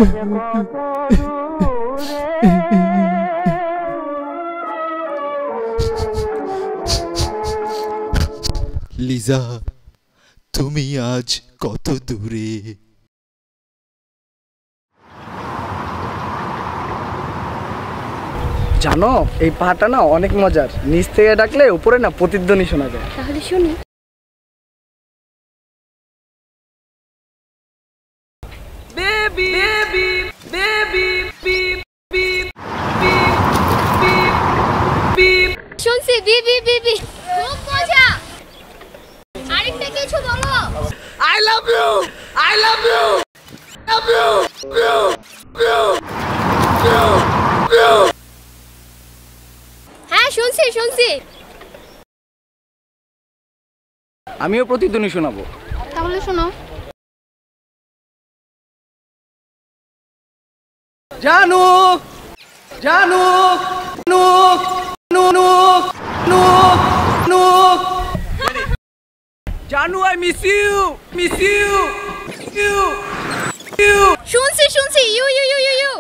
লিজা, তুমি আজ কত দূরে? জানো এই পাহাড়টা না অনেক মজার, নিচ থেকে ডাকলে উপরে না প্রতিধ্বনি শোনা যায়। তাহলে শুনি। Baby baby baby beep beep beep. শুনছি বিবি বিবি, খুব মজা। আরেকটা কিছু বলো। I love you, I love you, love you, you, you, you, you. হ্যাঁ শুনছি শুনছি। আমিও প্রতিধ্বনি শোনাবো। তাহলে শোনো। জানু জানু নু নু নু নু নু জানু, I miss you, miss you, you you. শুনছি শুনছি, you you you you you.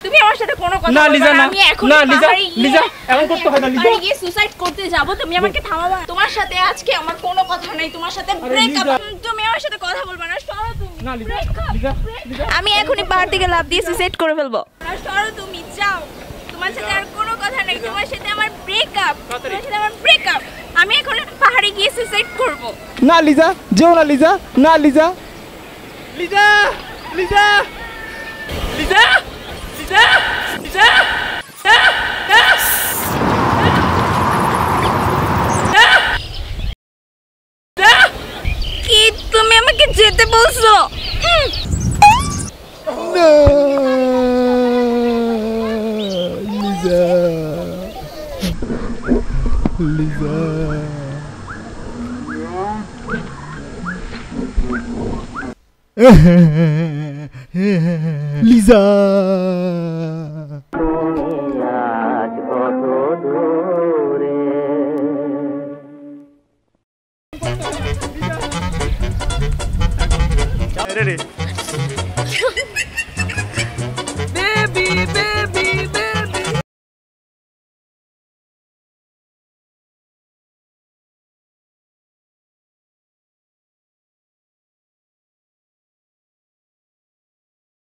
তুমি আমার সাথে কোনো কথা না লিজা, না আমি এখন না লিজা, লিজা এমন করতে হয় না লিজা। আমি গিয়ে সুসাইড করতে যাব, তুমি আমাকে থামাবা। তোমার সাথে আজকে আমার কোনো কথা নাই, তোমার সাথে ব্রেকআপ। তুমি আমার সাথে কথা বলবা না, সরো তুমি। না লিজা, লিজা, লিজা। আমি এখনি পাহাড় থেকে লাফ দিয়ে সুসাইড করে ফেলবো। না সরো তুমি, যাও। তোমার সাথে আর কোনো কথা নাই, তোমার সাথে আমার ব্রেকআপ, তোমার সাথে আমার ব্রেকআপ। আমি এখন পাহাড়ে গিয়ে সুসাইড করব। না লিজা, যেও না লিজা, না লিজা, লিজা, লিজা, লিজা, লিজা, লিজা। কি তুমি আমাকে যেতে বলছো? না লিজা, লিজা। লিজা, রে